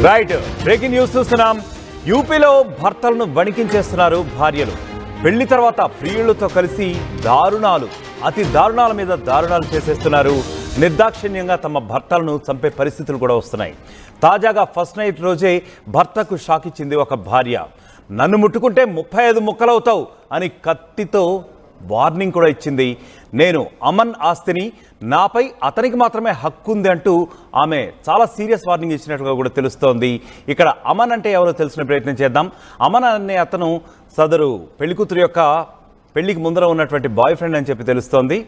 Right breaking news చూస్తున్నాం. యూపీలో భర్తలను వణికించేస్తున్నారు భార్యలు. పెళ్లి తర్వాత ప్రియులతో కలిసి అతి దారుణాల మీద దారుణాలు చేసేస్తున్నారు. నిర్దాక్షిణ్యంగా తమ భర్తలను చంపే పరిస్థితులు కూడా వస్తున్నాయి. తాజాగా ఫస్ట్ నైట్ రోజే భర్తకు షాక్ ఇచ్చింది ఒక భార్య. నన్ను ముట్టుకుంటే 35 ముక్కలవుతావు అని కత్తితో వార్నింగ్ కూడా ఇచ్చింది. నేను అమన్ ఆస్తిని, నాపై అతనికి మాత్రమే హక్కు ఉంది అంటూ ఆమె చాలా సీరియస్ వార్నింగ్ ఇచ్చినట్టుగా కూడా తెలుస్తోంది. ఇక్కడ అమన్ అంటే ఎవరో తెలుసుకునే ప్రయత్నం చేద్దాం. అమన్ అనే అతను సదరు పెళ్లికూతురు యొక్క పెళ్లికి ముందర ఉన్నటువంటి బాయ్ ఫ్రెండ్ అని చెప్పి తెలుస్తోంది.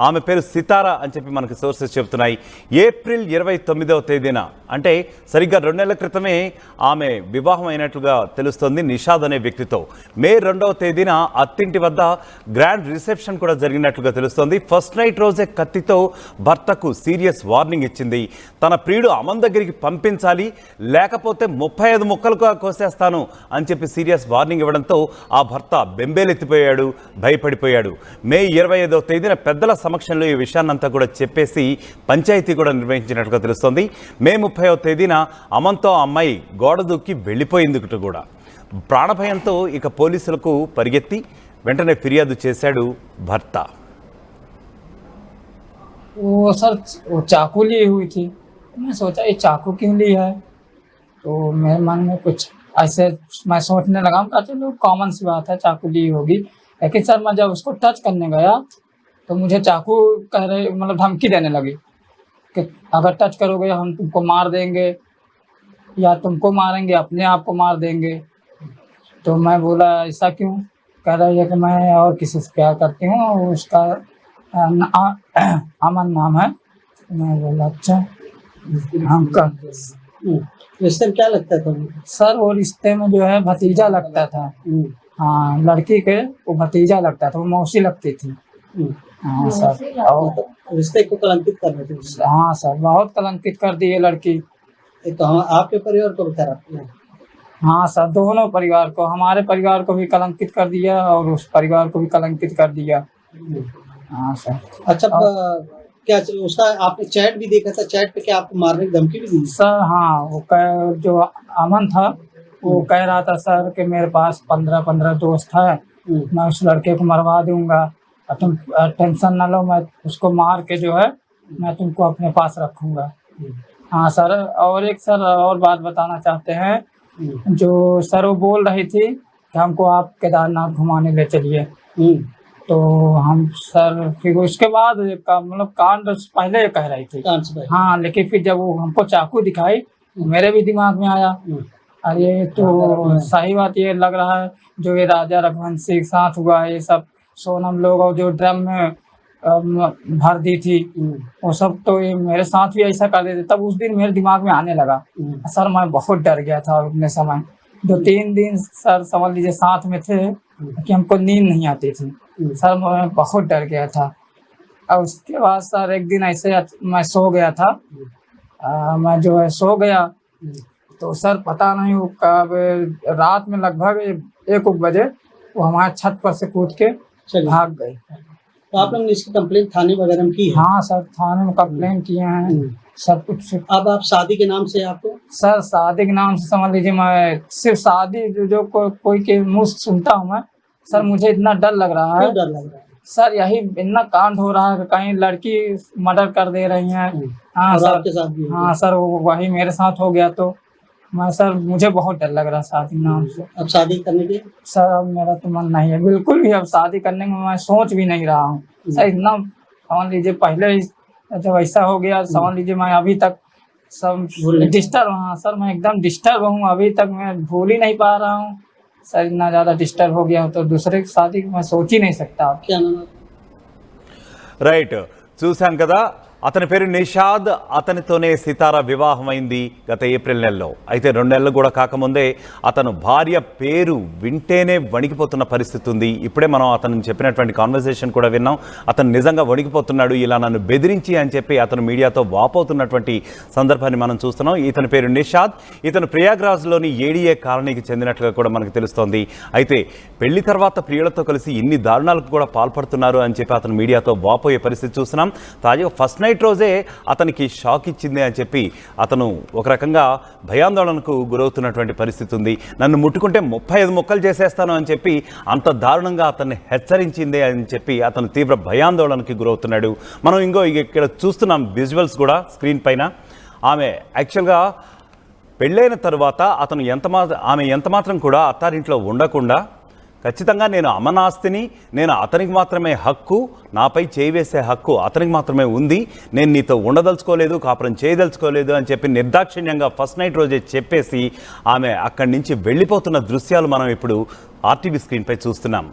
ఆమె పేరు సితారా అని చెప్పి మనకు సోర్సెస్ చెప్తున్నాయి. ఏప్రిల్ 29వ తేదీన అంటే సరిగ్గా 2 నెలల క్రితమే ఆమె వివాహం అయినట్లుగా తెలుస్తోంది నిషాద్ అనే వ్యక్తితో. మే 2వ తేదీన అత్తింటి వద్ద గ్రాండ్ రిసెప్షన్ కూడా జరిగినట్లుగా తెలుస్తోంది. ఫస్ట్ నైట్ రోజే కత్తితో భర్తకు సీరియస్ వార్నింగ్ ఇచ్చింది. తన ప్రియుడు అమన్ దగ్గరికి పంపించాలి, లేకపోతే 35 ముక్కలుగా కోసేస్తాను అని చెప్పి సీరియస్ వార్నింగ్ ఇవ్వడంతో ఆ భర్త బెంబేలెత్తిపోయాడు, భయపడిపోయాడు. మే 25వ తేదీన పెద్దల సమక్షంలో ఈ విషయాన్నంతా కూడా చెప్పేసి పంచాయతీ కూడా నిర్వహించినట్లుగా తెలుస్తోంది. మే 30వ తేదీన అమన్తో అమ్మాయి గోడ దూకి వెళ్ళిపోయింది కూడా. ప్రాణభయంతో ఇక పోలీసులకు పరిగెత్తి వెంటనే ఫిర్యాదు చేశాడు భర్త. वो सर वो चाकू ली हुई थी. मैं सोचा ये चाकू क्यों ली है, तो मेरे मन में कुछ ऐसे मैं सोचने लगा कि चलो कॉमन सी बात है, चाकू ली होगी. लेकिन सर मैं जब उसको टच करने गया तो मुझे चाकू कह रहे मतलब धमकी देने लगी कि अगर टच करोगे हम तुमको मार देंगे या तुमको मारेंगे, अपने आप को मार देंगे. तो मैं बोला ऐसा क्यों? कह रही है कि मैं और किसी से प्यार करती हूँ, उसका अमन नाम है. मैं बोला अच्छा हम कर. रिश्ते में क्या लगता था? सर वो रिश्ते में जो है भतीजा लगता था. हाँ, लड़की के वो भतीजा लगता था, वो मौसी लगती थी. हाँ सर, और रिश्ते को कलंकित कर रहे थे. हाँ सर, बहुत कलंकित कर दी ये लड़की. ये तो हम आपके परिवार को बता रहे हैं. हाँ सर, दोनों परिवार को, हमारे परिवार को भी कलंकित कर दिया और उस परिवार को भी कलंकित कर दिया. हाँ सर. अच्छा, क्या उसका आपने चैट भी देखा था? चैट पे क्या आपको मारने की धमकी भी दी? सर हाँ, वो जो अमन था वो कह रहा था सर कि मेरे पास 15 दोस्त है, मैं उस लड़के को मरवा दूंगा, तुम टेंशन ना लो, मैं उसको मार के जो है मैं तुमको अपने पास रखूंगा. हाँ सर, और एक सर और बात बताना चाहते हैं. जो सर वो बोल रही थी कि हमको आप केदारनाथ घुमाने ले चलिए, तो हम सर फिर उसके बाद मतलब कांड पहले कह रही थी. हाँ, लेकिन फिर जब वो हमको चाकू दिखाई मेरे भी दिमाग में आया अरे तो सही बात ये लग रहा है जो ये राजा रघुवंशी के साथ हुआ है, ये सब सोनम लोग और जो ड्रम में भर दी थी वो सब, तो ये मेरे साथ भी ऐसा कर देते. तब उस दिन मेरे दिमाग में आने लगा. सर मैं बहुत डर गया था उतने समय. 2-3 दिन सर समझ लीजिए साथ में थे कि हमको नींद नहीं आती थी. सर मैं बहुत डर गया था. और उसके बाद सर एक दिन ऐसे मैं सो गया था. मैं जो है सो गया तो सर पता नहीं वो कब रात में लगभग 1 बजे वो हमारे छत पर से कूद के भाग गए. तो आप लोगों ने इसकी कंप्लेंट थाने वगैरह में की है? हाँ सर, थाने में कंप्लेन किए हैं सब कुछ. अब आप शादी के नाम से आपको? सर शादी के नाम से समझ लीजिए मैं सिर्फ शादी जो कोई के मुँह से सुनता हूँ मैं, सर मुझे इतना डर लग रहा है. डर लग रहा है सर यही इतना कांड हो रहा है कि कहीं लड़की मर्डर कर दे रही हैं. हाँ सर, आपके साथ भी? हाँ सर, वही मेरे साथ हो गया. तो मैं सर मुझे बहुत डर लग रहा है शादी के नाम से. अब शादी करने के? सर अब मेरा तो मन नहीं है बिल्कुल भी. अब शादी करने में मैं सोच भी नहीं रहा हूँ सर. इतना समझ लीजिए पहले जब ऐसा हो गया समझ लीजिए मैं अभी तक सब डिस्टर्ब. हाँ सर, मैं एकदम डिस्टर्ब हूँ. अभी तक मैं भूल ही नहीं पा रहा हूँ सर. इतना ज़्यादा डिस्टर्ब हो गया तो दूसरे की शादी मैं सोच ही नहीं सकता. क्या नाम है? రైట్ చూసాం కదా, అతని పేరు నిషాద్. అతనితోనే సితారా వివాహమైంది గత ఏప్రిల్ నెలలో. అయితే 2 నెలలు కూడా కాకముందే అతను భార్య పేరు వింటేనే వణికిపోతున్న పరిస్థితి ఉంది. ఇప్పుడే మనం అతను చెప్పినటువంటి కాన్వర్సేషన్ కూడా విన్నాం. అతను నిజంగా వణికిపోతున్నాడు, ఇలా నన్ను బెదిరించి అని చెప్పి అతను మీడియాతో వాపోతున్నటువంటి సందర్భాన్ని మనం చూస్తున్నాం. ఇతని పేరు నిషాద్. ఇతను ప్రయాగ్రాజ్లోని ఏడీఏ కాలనీకి చెందినట్లుగా కూడా మనకు తెలుస్తోంది. అయితే పెళ్లి తర్వాత ప్రియులతో కలిసి ఇన్ని దారుణాలకు కూడా పాల్పడుతున్నారు అని చెప్పి అతను మీడియాతో వాపోయే పరిస్థితి చూస్తున్నాం. తాజాగా ఫస్ట్ నైట్ రోజే అతనికి షాక్ ఇచ్చింది అని చెప్పి అతను ఒక రకంగా భయాందోళనకు గురవుతున్నటువంటి పరిస్థితి ఉంది. నన్ను ముట్టుకుంటే 35 ముక్కలు చేసేస్తాను అని చెప్పి అంత దారుణంగా అతన్ని హెచ్చరించింది అని చెప్పి అతను తీవ్ర భయాందోళనకి గురవుతున్నాడు. మనం ఇక్కడ చూస్తున్నాం విజువల్స్ కూడా స్క్రీన్ పైన. ఆమె యాక్చువల్గా పెళ్ళైన తరువాత ఆమె ఎంతమాత్రం కూడా అత్తారింట్లో ఉండకుండా ఖచ్చితంగా నేను అమనాస్తిని, నేను అతనికి మాత్రమే హక్కు, నాపై చేయి వేసే హక్కు అతనికి మాత్రమే ఉంది, నేను నీతో ఉండదలుచుకోలేదు, కాపురం చేయదలుచుకోలేదు అని చెప్పి నిర్దాక్షిణ్యంగా ఫస్ట్ నైట్ రోజే చెప్పేసి ఆమె అక్కడి నుంచి వెళ్ళిపోతున్న దృశ్యాలు మనం ఇప్పుడు ఆర్టీవీ స్క్రీన్పై చూస్తున్నాం.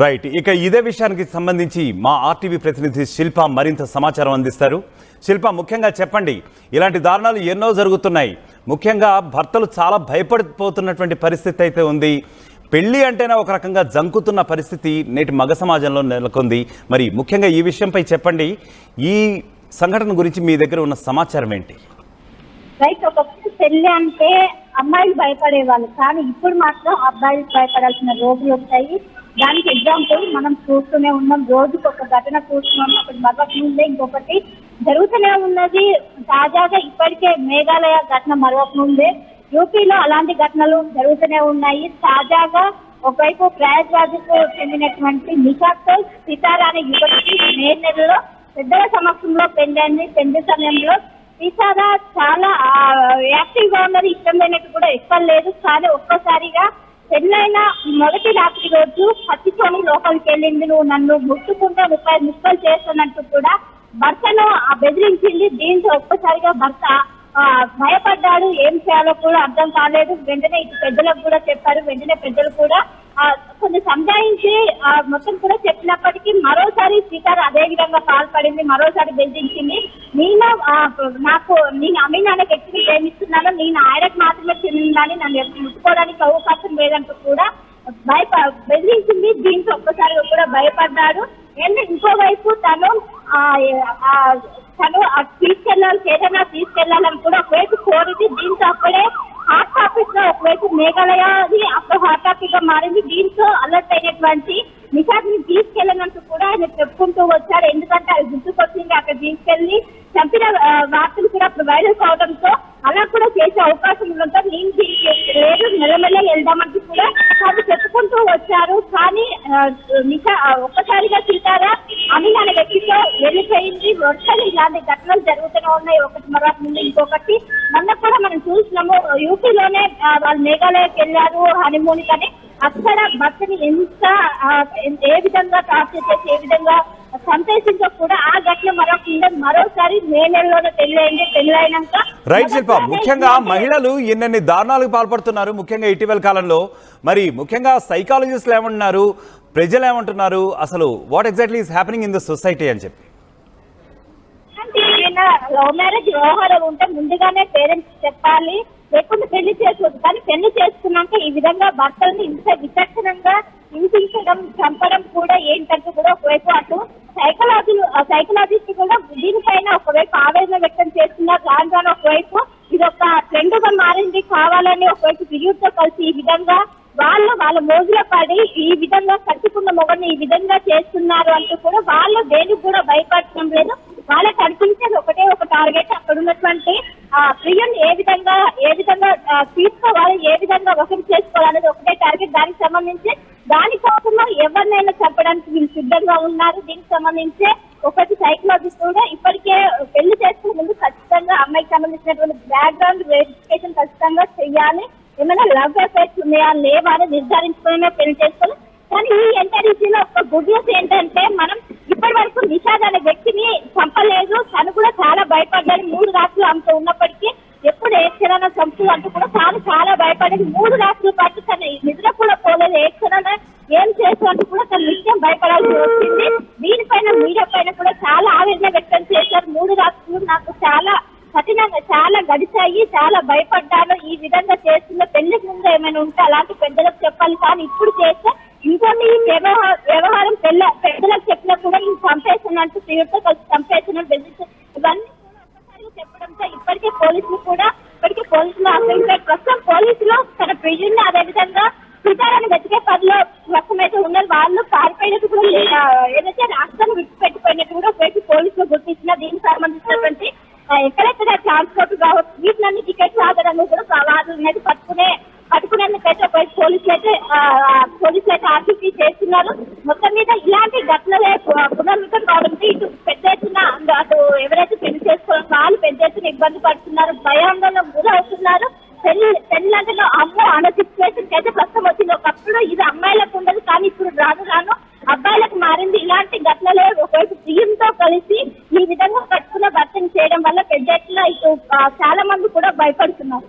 రైట్, ఇక ఇదే విషయానికి సంబంధించి మా ఆర్టీవీ ప్రతినిధి శిల్ప మరింత సమాచారం అందిస్తారు. శిల్ప, ముఖ్యంగా చెప్పండి, ఇలాంటి దారుణాలు ఎన్నో జరుగుతున్నాయి. ముఖ్యంగా భర్తలు చాలా భయపడిపోతున్నటువంటి పరిస్థితి అయితే ఉంది. పెళ్లి అంటేనే ఒక రకంగా జంకుతున్న పరిస్థితి నేటి మగ సమాజంలో నెలకొంది. మరి ముఖ్యంగా ఈ విషయంపై చెప్పండి, ఈ సంఘటన గురించి మీ దగ్గర ఉన్న సమాచారం ఏంటి? రైట్, ఒకప్పుడు పెళ్లి అంటే అమ్మాయిలు భయపడేవాళ్ళు, కానీ ఇప్పుడు మాత్రం అబ్బాయిలు భయపడాల్సిన రోజులు వచ్చాయి. దానికి ఎగ్జాంపుల్ మనం చూస్తూనే ఉన్నాం. రోజుకి ఒక ఘటన చూస్తున్నాం. ఒకటి మరొక ముందే ఇంకొకటి జరుగుతూనే ఉన్నది. తాజాగా ఇప్పటికే మేఘాలయ ఘటన మరొక ముందే యూపీలో అలాంటి ఘటనలు జరుగుతూనే ఉన్నాయి. తాజాగా ఒకవైపు ప్రయాగ్రాజ్కు చెందినటువంటి నిషాతో సితారా అనే యువతికి మే నెలలో పెద్దల సమక్షంలో పెళ్ళైంది. పెళ్లి సమయంలో సితారా చాలా యాక్టివ్ గా ఉన్నది, ఇష్టం లేనట్టు కూడా ఎక్కువ లేదు. కానీ ఒక్కసారిగా పెళ్ళైన మొదటి రాత్రి రోజు పచ్చితోని లోపలికి వెళ్ళింది. నువ్వు నన్ను ముట్టుకుంటే 30 ముక్కలు చేస్తున్నట్టు కూడా భర్తను బెదిరించింది. దీంతో ఒక్కసారిగా భర్త భయపడ్డాడు. ఏం చేయాలో కూడా అర్థం కాలేదు. వెంటనే ఇటు పెద్దలకు కూడా చెప్పారు. వెంటనే పెద్దలు కూడా కొంచెం సంజాయించి మొత్తం కూడా చెప్పినప్పటికీ మరోసారి సీతారా అదే విధంగా పాల్పడింది. మరోసారి బెదిరించింది. నేను అమీనాన్న వ్యక్తిని ప్రేమిస్తున్నాను, నేను ఆయనకు మాత్రమే చెందిందని, నన్ను ముట్టుకోవడానికి అవకాశం లేదంటూ కూడా బెదిరించింది. దీంతో ఒక్కసారి కూడా భయపడ్డాడు. ఇంకోవైపు తను ఏదైనా తీసుకెళ్లాలని కూడా ఒకవైపు కోరింది. దీంతో అప్పుడే హాట్ టాపిక్ గా ఒకవైపు మేఘాలయది అప్పుడు హాట్ టాపిక్ గా మారింది. దీంతో అలర్ట్ అయినటువంటి నిషాద్ని తీసుకెళ్లనంటూ కూడా ఆయన చెప్పుకుంటూ వచ్చారు. ఎందుకంటే అది గుర్తుకొచ్చింది. అక్కడ తీసుకెళ్లి చంపిన వార్తలు కూడా అప్పుడు వైరల్ కావడంతో అలా కూడా చేసే అవకాశం ఉండడంతో నేను లేదు, మెల్లమెల్ల వెళ్దామంటూ కూడా వాళ్ళు చెప్పుకుంటూ వచ్చారు. కానీ ఒక్కసారిగా సీతారా అమీనా అనే వ్యక్తితో వెళ్ళిపోయింది. వరుసగా ఇలాంటి ఘటనలు జరుగుతూనే ఉన్నాయి. ఒకటి మరొక ముందు ఇంకొకటి. మొన్న కూడా మనం చూసినాము, యూపీలోనే వాళ్ళు మేఘాలయకి వెళ్ళారు హనీమూన్ కానీ అక్కడ భర్తని ఏ విధంగా టార్చర్ చేసి ఏ విధంగా సంతేషంతో కూడా ఆ ఘటన మరోసారి మే నెలలోనే పెళ్ళైనాక. రైట్ శిల్ప, ముఖ్యంగా మహిళలు ఎన్నెన్ని దారుణాలకు పాల్పడుతున్నారు ముఖ్యంగా ఇటీవల కాలంలో. మరి ముఖ్యంగా సైకాలజిస్టులు ఏమంటున్నారు, ప్రజలు ఏమంటున్నారు, అసలు what exactly is happening in the society అని చెప్పి? లవ్ మ్యారేజ్ వ్యవహారం ఉంటే ముందుగానే పేరెంట్స్ చెప్పాలి, లేకుంటే పెళ్లి చేసుకోవచ్చు. కానీ పెళ్లి చేసుకున్నాక ఈ విధంగా భర్తల్ని ఇంత విచక్షణంగా హింసించడం, చంపడం కూడా ఏంటంటే కూడా ఒకవైపు అటు సైకలాజిస్ట్ కూడా దీనిపైన ఒకవైపు ఆవేదన వ్యక్తం చేస్తున్నారు. దాని ఒకవైపు ఇది ఒక ట్రెండ్ గా మారింది. కావాలని ఒకవైపు విద్యుత్తో కలిసి ఈ విధంగా వాళ్ళ మోజులో పడి ఈ విధంగా కట్టుకున్న మొగని ఈ విధంగా చేస్తున్నారు అంటూ కూడా వాళ్ళు దేనికి కూడా భయపడటం లేదు. వాళ్ళకి కనిపించేది ఒకటే ఒక టార్గెట్. అక్కడ ఉన్నటువంటి ప్రియుని ఏ విధంగా తీసుకోవాలి, ఏ విధంగా వసూలు చేసుకోవాలనేది ఒకటే టార్గెట్. దానికి సంబంధించి దానికోసంలో ఎవరినైనా చెప్పడానికి వీళ్ళు సిద్ధంగా ఉన్నారు. దీనికి సంబంధించి ఒకటి సైకలాజిస్ట్ కూడా ఇప్పటికే పెళ్లి చేసుకునే ముందు ఖచ్చితంగా అమ్మాయికి సంబంధించినటువంటి బ్యాక్గ్రౌండ్ వెరిఫికేషన్ ఖచ్చితంగా చెయ్యాలి. ఏమైనా లవ్ అఫైర్స్ ఉన్నాయా లేవా అని నిర్ధారించుకునే పెళ్లి చేసుకోవాలి. కానీ ఈ ఎంటరీసీలో ఒక గుడ్ న్యూస్ ఏంటంటే మనం ఇప్పటి వరకు నిషాద్ అనే వ్యక్తిని చంపలేదు. తను కూడా చాలా భయపడ్డాడు. 3 రాత్రులు అంత ఉన్నప్పటికీ ఎప్పుడు ఏ క్షణాన చంపు అంటూ కూడా తాను చాలా భయపడేది. 3 రాత్రుల పాటు తను నిద్ర కూడా పోలేదు. ఏ క్షణాన ఏం చేస్తూ అంటూ కూడా తను నిత్యం భయపడాల్సి వచ్చింది. దీనిపైన మీడియా పైన కూడా చాలా ఆవేదన వ్యక్తం చేశారు. 3 రాత్రులు నాకు చాలా కఠినంగా చాలా గడిచాయి, చాలా భయపడ్డాను. ఈ విధంగా చేస్తున్న పెళ్లికి ముందు ఏమైనా ఉంటే అలాంటి పెద్దలకు చెప్పాలి. కానీ ఇప్పుడు చేస్తే ఇంకొన్ని వ్యవహారం పెద్దలకు చెప్పినా కూడా ఈ చంపేసినట్టు తీరుతో కలిసి చంపేసిన బెదిరించ ఇవన్నీ కూడా ఒక్కసారిగా చెప్పడంతో ఇప్పటికే పోలీసులు ప్రస్తుతం పోలీసులు తన ప్రియుడిని అదేవిధంగా సీతారాన్ని వెతికే పనిలో ప్రస్తుతం అయితే ఉన్నారు. వాళ్ళు పారిపోయినట్టు కూడా ఏదైతే రాష్ట్రాన్ని విడిచిపెట్టిపోయినట్టు కూడా ఒకవైపు పోలీసులు గుర్తించిన దీనికి సంబంధించినటువంటి ఎక్కడెక్కడ ట్రాన్స్పోర్ట్ కావచ్చు వీటిలన్నీ టికెట్లు ఆధారంగా కూడా వాళ్ళని పట్టుకునేందుకైతే ఒకవైపు పోలీసులు అయితే ఆర్టీసీ చేస్తున్నారు. మొత్తం మీద ఇలాంటి ఘటనలే పునరావృతం కావడంతో ఇటు పెద్ద ఎత్తున అటు ఎవరైతే పెళ్లి చేసుకోవడం వాళ్ళు పెద్ద ఎత్తున ఇబ్బంది పడుతున్నారు, భయాందోళన గురవుతున్నారు. పెళ్ళంటే అమ్మో అన్న సిచ్యువేషన్ అయితే ప్రస్తుతం వచ్చింది. ఒకప్పుడు ఇది అమ్మాయిలకు ఉండదు కానీ ఇప్పుడు రాను అబ్బాయిలకు మారింది. ఇలాంటి ఘటనలే ఒకవైపు ప్రియంతో కలిసి ఈ విధంగా కట్టుకున్న భర్తను చేయడం వల్ల పెద్ద ఎత్తున ఇటు చాలా మంది కూడా భయపడుతున్నారు.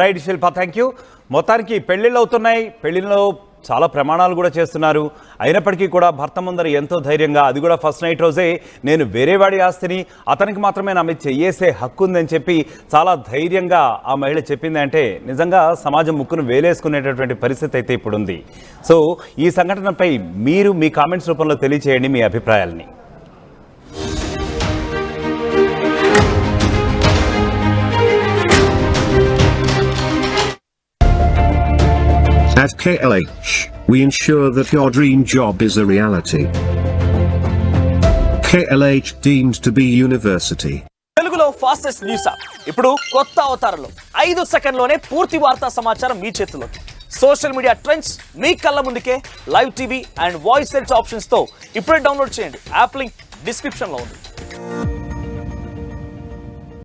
Right Shilpa, thank you. మొత్తానికి పెళ్లిళ్ళు అవుతున్నాయి, పెళ్లిలో చాలా ప్రమాణాలు కూడా చేస్తున్నారు. అయినప్పటికీ కూడా భర్త ముందర ఎంతో ధైర్యంగా, అది కూడా ఫస్ట్ నైట్ రోజే నేను వేరే వాడి ఆస్తిని అతనికి మాత్రమే నా మీద చెయ్యేసే హక్కు ఉందని చెప్పి చాలా ధైర్యంగా ఆ మహిళ చెప్పింది అంటే నిజంగా సమాజం ముక్కును వేలేసుకునేటటువంటి పరిస్థితి అయితే ఇప్పుడు ఉంది. సో ఈ సంఘటనపై మీరు మీ కామెంట్స్ రూపంలో తెలియచేయండి మీ అభిప్రాయాలని. At KLH, we ensure that your dream job is a reality. KLH deemed to be university. తెలుగులో ఫాస్టెస్ట్ న్యూస్ యాప్ ఇప్పుడు కొత్త అవతారంలో 5 సెకండ్లోనే పూర్తి వార్తా సమాచారం మీ చేతుల్లోకి. సోషల్ మీడియా ట్రెండ్స్ మీ కళ్ళ ముందుకే live TV and voice search options తో ఇప్పుడే డౌన్లోడ్ చేయండి. యాప్ లింక్ డిస్క్రిప్షన్ లో ఉంది.